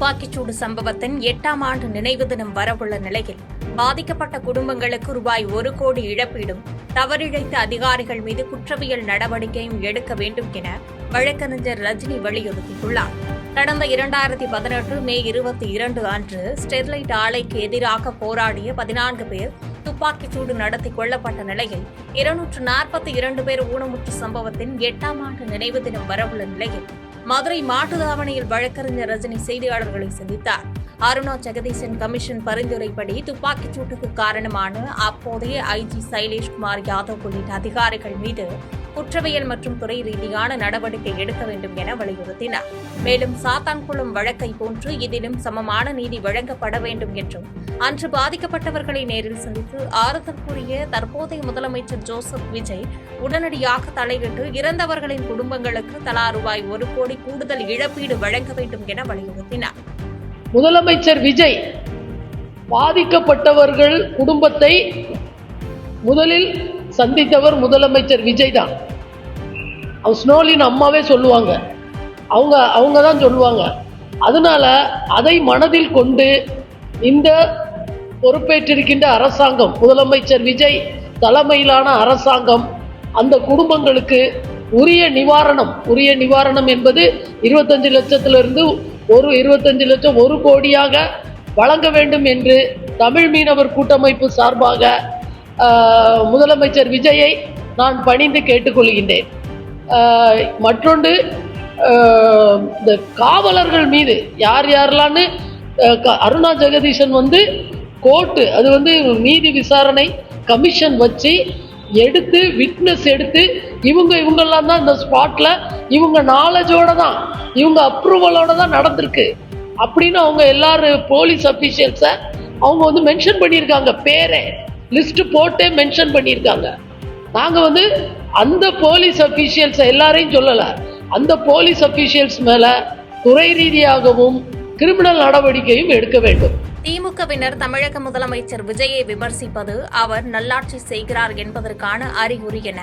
துப்பாக்கிச்சூடு சம்பவத்தின் 8ஆம் ஆண்டு நினைவு தினம் வரவுள்ள நிலையில் பாதிக்கப்பட்ட குடும்பங்களுக்கு ரூபாய் 1 கோடி இழப்பீடும், தவறிழைத்த அதிகாரிகள் மீது குற்றவியல் நடவடிக்கையும் எடுக்க வேண்டும் என வழக்கறிஞர் ரஜினி வலியுறுத்தியுள்ளார். கடந்த 2018 மே 22 அன்று ஸ்டெர்லைட் ஆலைக்கு எதிராக போராடிய 14 பேர் துப்பாக்கிச்சூடு நடத்தி கொல்லப்பட்ட நிலையில் 242 பேர் ஊனமுற்ற சம்பவத்தின் 8ஆம் ஆண்டு நினைவு தினம் வரவுள்ள நிலையில் மதுரை மாட்டுத்தாவணியில் வழக்கறிஞர் ரஜினி செய்தியாளர்களை சந்தித்தார். அருணா ஜெகதீசன் கமிஷன் பரிந்துரைப்படி துப்பாக்கிச்சூட்டுக்கு காரணமான அப்போதைய ஐஜி சைலேஷ்குமார் யாதவ் உள்ளிட்ட அதிகாரிகள் மீது குற்றவியல் மற்றும் துறை ரீதியான நடவடிக்கை எடுக்க வேண்டும் என வலியுறுத்தினார். மேலும் சாத்தான்குளம் வழக்கை போன்று இதிலும் சமமான நீதி வழங்கப்பட வேண்டும் என்றும், அன்று பாதிக்கப்பட்டவர்களை நேரில் சந்தித்து ஆறுதல் கூறிய தற்போதைய முதலமைச்சர் ஜோசப் விஜய் உடனடியாக தலையிட்டு இறந்தவர்களின் குடும்பங்களுக்கு தலா ரூபாய் 1 கோடி கூடுதல் இழப்பீடு வழங்க வேண்டும் என வலியுறுத்தினார். முதலமைச்சர் விஜய் பாதிக்கப்பட்டவர்கள் குடும்பத்தை முதலில் சந்தித்தவர் முதலமைச்சர் விஜய் தான். அவங்க ஸ்னோலின் அம்மாவே சொல்லுவாங்க, அவங்க தான் சொல்லுவாங்க. அதனால அதை மனதில் கொண்டு இந்த பொறுப்பேற்றிருக்கின்ற அரசாங்கம், முதலமைச்சர் விஜய் தலைமையிலான அரசாங்கம் அந்த குடும்பங்களுக்கு உரிய நிவாரணம் என்பது 25 லட்சத்திலிருந்து 25 லட்சம் 1 கோடியாக வழங்க வேண்டும் என்று தமிழ் மீனவர் கூட்டமைப்பு சார்பாக முதலமைச்சர் விஜயை நான் பணிந்து கேட்டுக்கொள்கின்றேன். மற்றொன்று, இந்த காவலர்கள் மீது யாரெல்லாம்னு அருணா ஜெகதீசன் கோர்ட்டு அது நீதி விசாரணை கமிஷன் வச்சு எடுத்து விட்னஸ் எடுத்து இவங்கெல்லாம் தான் இந்த ஸ்பாட்ல இவங்க நாலேஜோட தான், இவங்க அப்ரூவலோட தான் நடந்திருக்கு அப்படின்னு அவங்க எல்லாரும் போலீஸ் அபிஷியல்ஸை அவங்க மென்ஷன் பண்ணியிருக்காங்க. பேரே லிஸ்ட் போட்டே மென்ஷன் பண்ணியிருக்காங்க. நாங்கள் அந்த போலீஸ் அபிஷியல்ஸ் எல்லாரையும் சொல்லலை, அந்த போலீஸ் அபிஷியல்ஸ் மேல துறை ரீதியாகவும் கிரிமினல் நடவடிக்கையும் எடுக்க வேண்டும். திமுகவினர் தமிழக முதலமைச்சர் விஜயை விமர்சிப்பது அவர் நல்லாட்சி செய்கிறார் என்பதற்கான அறிகுறி என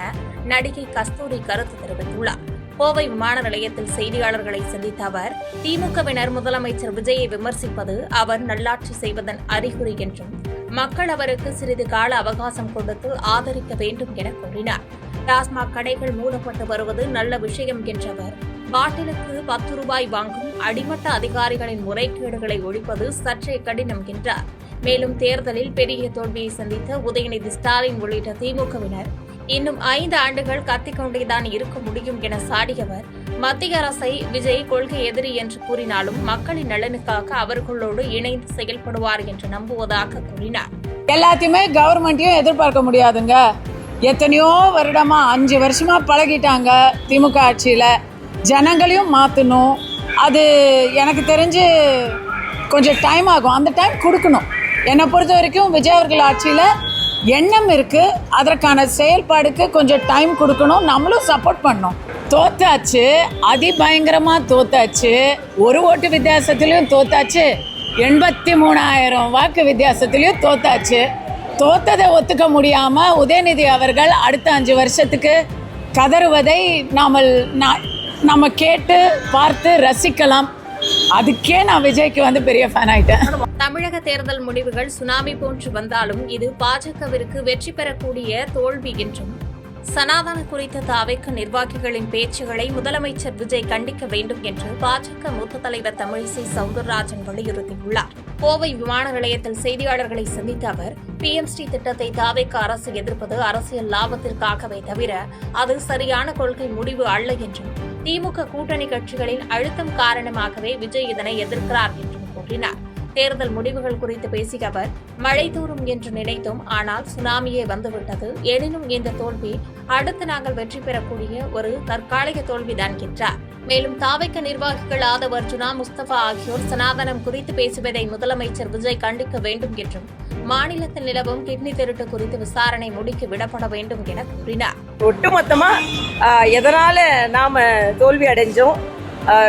நடிகை கஸ்தூரி கருத்து தெரிவித்துள்ளார். கோவை விமான நிலையத்தில் செய்தியாளர்களை சந்தித்த அவர், திமுகவினர் முதலமைச்சர் விஜயை விமர்சிப்பது அவர் நல்லாட்சி செய்வதன் அறிகுறி என்றும், மக்கள் அவருக்கு சிறிது கால அவகாசம் கொடுத்து ஆதரிக்க வேண்டும் என கூறினார். டாஸ்மாக் கடைகள் மூடப்பட்டு வருவது நல்ல விஷயம் என்றவர், பாட்டிலுக்கு 10 ரூபாய் வாங்கும் அடிமட்ட அதிகாரிகளின் முறைகேடுகளை ஒழிப்பது சற்றே கடினம் என்றார். மேலும் தேர்தலில் பெரிய தோல்வியை சந்தித்த உதயநிதி ஸ்டாலின் உள்ளிட்ட திமுகவினர் இன்னும் 5 ஆண்டுகள் கத்திக்கொண்டேதான் இருக்க முடியும் என சாடியவர், மத்திய அரசை விஜய் கொள்கை எதிரி என்று கூறினாலும் மக்களின் நலனுக்காக அவர்களோடு இணைந்து செயல்படுவார் என்று நம்புவதாக கூறினார். எல்லாத்தையுமே கவர்மெண்ட்டையும் எதிர்பார்க்க முடியாதுங்க. எத்தனையோ வருடமா 5 வருஷமா பழகிட்டாங்க திமுக ஆட்சியில. ஜனங்களையும் மாற்றணும். அது எனக்கு தெரிஞ்சு கொஞ்சம் டைம் ஆகும். அந்த டைம் கொடுக்கணும். என்னை பொறுத்த வரைக்கும் விஜய் அவர்கள் ஆட்சியில் எண்ணம் இருக்குது, அதற்கான செயல்பாடுக்கு கொஞ்சம் டைம் கொடுக்கணும். நம்மளும் சப்போர்ட் பண்ணணும். தோத்தாச்சு, அதிபயங்கரமாக தோத்தாச்சு. 1 ஓட்டு வித்தியாசத்துலேயும் தோத்தாச்சு, 83,000 வாக்கு வித்தியாசத்துலேயும் தோத்தாச்சு. தோத்ததை ஒத்துக்க முடியாமல் உதயநிதி அவர்கள் அடுத்த 5 வருஷத்துக்கு கதறுவதை நம்ம கேட்டு பார்த்து ரசிக்கலாம். அதுக்கே நான் விஜய்க்கு பெரிய ஃபேன் ஆயிட்டேன். தமிழக தேர்தல் முடிவுகள் சுனாமி போன்று வந்தாலும் இது பாஜகவிற்கு வெற்றி பெறக்கூடிய தோல்வி என்றும், சனாதன குறித்த தாவேக நிர்வாகிகளின் பேச்சுகளை முதலமைச்சர் விஜய் கண்டிக்க வேண்டும் என்று பாஜக மூத்த தலைவர் தமிழிசை சவுந்தரராஜன் வலியுறுத்தியுள்ளார். கோவை விமான நிலையத்தில் செய்தியாளர்களை சந்தித்த அவர், PMC திட்டத்தை தாவேக அரசு எதிர்ப்பது அரசியல் லாபத்திற்காகவே தவிர அது சரியான கொள்கை முடிவு அல்ல என்றும், திமுக கூட்டணி கட்சிகளின் அழுத்தம் காரணமாகவே விஜய் இதனை எதிர்க்கிறார் என்றும் கூறினார். தேர்தல் முடிவுகள் குறித்து பேசிய அவர், மழை தூரும் என்று நினைத்தோம், ஆனால் சுனாமியே வந்துவிட்டது. எனினும் இந்த தோல்வி அடுத்து நாங்கள் வெற்றி பெறக்கூடிய ஒரு தற்காலிக தோல்விதான் என்றார். மேலும் தாவேக நிர்வாகிகள் ஆதவ் அர்ஜுனா, முஸ்தபா ஆகியோர் சனாதனம் குறித்து பேசுவதை முதலமைச்சர் விஜய் கண்டிக்க வேண்டும் என்றும், மாநிலத்தில் நிலவும் கிட்னி திருட்டு குறித்து விசாரணை முடிக்க விடப்பட வேண்டும் என கூறினார். ஒட்டுமொத்தமா எதனால நாம தோல்வி அடைஞ்சோம்,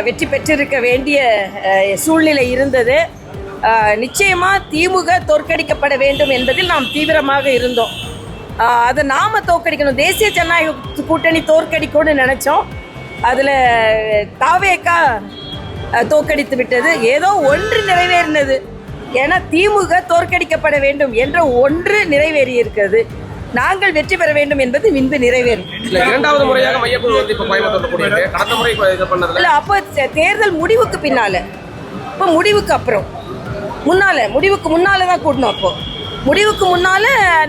வெற்றி பெற்றிருக்க வேண்டிய சூழ்நிலை இருந்தது. நிச்சயமா திமுக தோற்கடிக்கப்பட வேண்டும் என்பதில் நாம் தீவிரமாக இருந்தோம். அதை நாம தோற்கடிக்கணும், தேசிய ஜனநாயக கூட்டணி தோற்கடிக்கணும்னு நினைச்சோம். அதில் தாவேகா தோற்கடித்து விட்டது. ஏதோ ஒன்று நிறைவேறினது. ஏன்னா திமுக தோற்கடிக்கப்பட வேண்டும் என்ற ஒன்று நிறைவேறி இருக்கிறது. நாங்கள் வெற்றி பெற வேண்டும் என்பது முன்பு நிறைவேறும். இரண்டாவது முறையாக மையக்குழு வந்து இப்ப கோயம்புத்தூர்ல கூடியிருக்கு. கடந்த முறை இது பண்ணதுல இல்ல, அப்போ தேர்தல் முடிவுக்கு பின்னால, இப்போ முடிவுக்கு அப்புறம் முடிவுக்கு முன்னால தான் கூடணும். அப்போ முடிவுக்கு முன்னால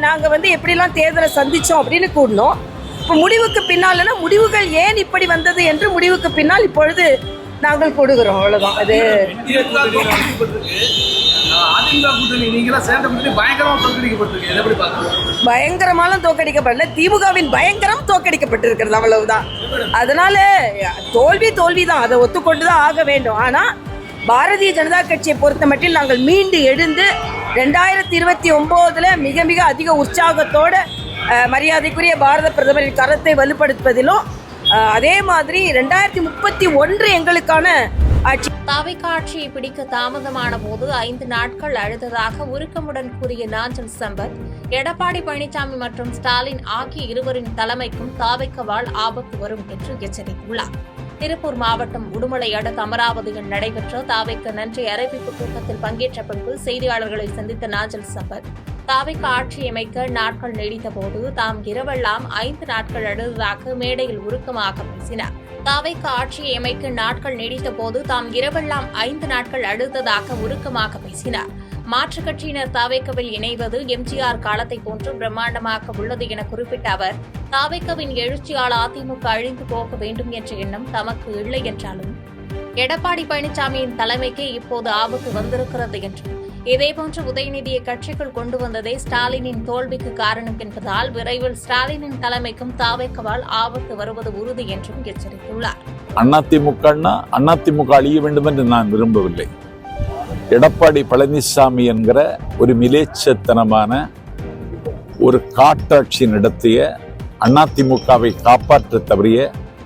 நாங்க வந்து எப்படிலாம் தேர்தலை சந்திச்சோம் அப்படின்னு கூடணும். இப்போ முடிவுக்கு பின்னாலனா முடிவுகள் ஏன் இப்படி வந்தது என்று முடிவுக்கு பின்னால் இப்பொழுது நாங்கள் கூடுகிறோம். அவ்வளவுதான். அது பயங்கரமாலும் தோற்கடிக்கப்படல, திமுகவின் பயங்கரம் தோற்கடிக்கப்பட்டிருக்கிறது. அவ்வளவுதான். அதனால தோல்விதான், அதை ஒத்துக்கொண்டுதான் ஆக வேண்டும். ஆனா பாரதிய ஜனதா கட்சியை பொறுத்த மட்டில் நாங்கள் மீண்டு எழுந்து 2029 மிக மிக அதிக உற்சாகத்தோட மரியாதைக்குரிய பாரத பிரதமரின் கரத்தை வலுப்படுத்துவதிலும் அதே மாதிரி 2031 எங்களுக்கான ஆட்சி. தாவேகா ஆட்சியை பிடிக்க தாமதமான போது 5 நாட்கள் அழுததாக உருக்கமுடன் கூறிய நாஞ்சில் சம்பத், எடப்பாடி பழனிசாமி மற்றும் ஸ்டாலின் ஆகிய இருவரின் தலைமைக்கும் தாவேகாவால் ஆபத்து வரும் என்று எச்சரித்துள்ளார். திருப்பூர் மாவட்டம் உடுமலை அடுத்த அமராவதியில் நடைபெற்ற தாவேகா நன்றி அறிவிப்பு கூட்டத்தில் பங்கேற்ற பின்பு செய்தியாளர்களை சந்தித்த நாஞ்சில் சம்பத், தாவேகா ஆட்சி அமைக்க நாட்கள் நீடித்த போது தாம் இரவெல்லாம் 5 நாட்கள் அழுததாக மேடையில் உருக்கமாக பேசினார். தாவேகா ஆட்சியை அமைக்க நாட்கள் நீடித்த போது தாம் இரவெல்லாம் 5 நாட்கள் அழுததாக உருக்கமாக பேசினார். மாற்றுக் கட்சியினர் தாவேகாவில் இணைவது எம்ஜிஆர் காலத்தை போன்று பிரம்மாண்டமாக உள்ளது என குறிப்பிட்ட அவர், தாவேகாவின் எழுச்சியால் அதிமுக அழிந்து போக வேண்டும் என்ற எண்ணம் தமக்கு இல்லை என்றாலும் எடப்பாடி பழனிசாமியின் தலைமைக்கு இப்போது ஆபத்து வந்திருக்கிறது என்றும், இதேபோன்று உதயநிதியை கட்சிக்குள் கொண்டு வந்ததே ஸ்டாலினின் தோல்விக்கு காரணம் என்பதால் விரைவில் ஸ்டாலினின் தலைமைக்கும் தாவேகாவால் ஆபத்து வருவது உறுதி என்றும் எச்சரித்துள்ளார். அதிமுக அழிய வேண்டும் என்று நான் விரும்பவில்லை. எடப்பாடி பழனிசாமி என்கிற ஒரு மிலேச்சத்தனமான ஒரு காட்டாட்சி நடத்திய அதிமுகவை காப்பாற்ற தவறிய,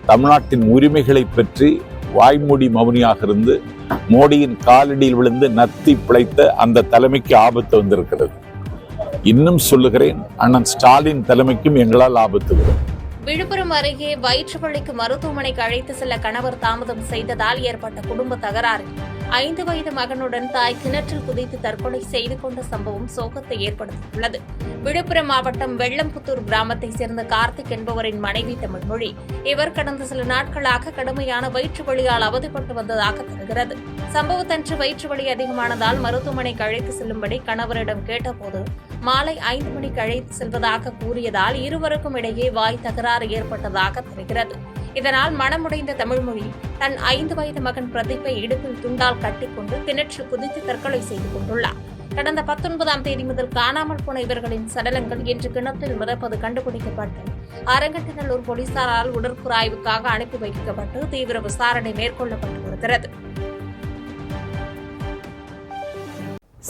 தமிழ்நாட்டின் உரிமைகளை பற்றி வாய்மூடி மௌனியாக இருந்து மோடியின் காலடியில் விழுந்து நத்தி பிழைத்த அந்த தலைமைக்கு ஆபத்து வந்திருக்கிறது. இன்னும் சொல்லுகிறேன், அண்ணன் ஸ்டாலின் தலைமைக்கும் எங்களால் ஆபத்து வரும். விழுப்புரம் அருகே வயிற்று வலிக்கு மருத்துவமனைக்கு அழைத்து செல்ல கணவர் தாமதம் செய்ததால் ஏற்பட்ட குடும்ப தகராறு 5 வயது மகனுடன் தாய் கிணற்றில் குதித்து தற்கொலை செய்து கொண்ட சம்பவம் சோகத்தை ஏற்படுத்தியுள்ளது. விழுப்புரம் மாவட்டம் வெள்ளம்புத்தூர் கிராமத்தைச் சேர்ந்த கார்த்திக் என்பவரின் மனைவி தமிழ்மொழி. இவர் கடந்த சில நாட்களாக கடுமையான வயிற்று வலியால் அவதிப்பட்டு வந்ததாக தெரிகிறது. சம்பவத்தன்று வயிற்று வலி அதிகமானதால் மருத்துவமனைக்கு அழைத்து செல்லும்படி கணவரிடம் கேட்டபோது மாலை 5 மணிக்கு அழைத்து செல்வதாக கூறியதால் இருவருக்கும் இடையே வாய் தகராறு ஏற்பட்டதாக தெரிகிறது. இதனால் மனமுடைந்த தமிழ்மொழி தன் 5 வயது மகன் பிரதீப்பை இடுப்பில் துண்டால் கட்டிக்கொண்டு கிணற்றில் குதித்து தற்கொலை செய்து கொண்டுள்ளார். கடந்த 19ஆம் தேதி முதல் காணாமல் போன இவர்களின் சடலங்கள் இன்று கிணற்றில் மிதப்பது கண்டுபிடிக்கப்பட்டு அரங்கநல்லூர் போலீசாரால் உடற்கூறாய்வுக்காக அனுப்பி வைக்கப்பட்டு தீவிர விசாரணை மேற்கொள்ளப்பட்டு வருகிறது.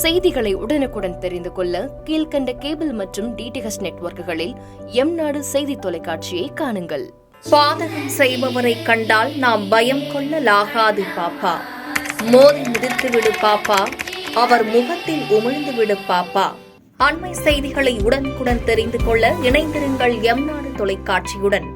செய்திகளை உடனுக்குடன் தெரிந்து கொள்ள கீழ்கண்ட கேபிள் மற்றும் டிடிஎச் நெட்வொர்க்குகளில் எம்நாடு செய்தி தொலைக்காட்சியை காணுங்கள். பாதகம் செய்பவரை கண்டால் நாம் பயம் கொள்ளலாகாது பாப்பா. மோதி மிதித்துவிடு பாப்பா, அவர் முகத்தில் உமிழ்ந்துவிடு பாப்பா. அண்மை செய்திகளை உடனுக்குடன் தெரிந்து கொள்ள இணைந்திருங்கள் எம்நாடு தொலைக்காட்சியுடன்.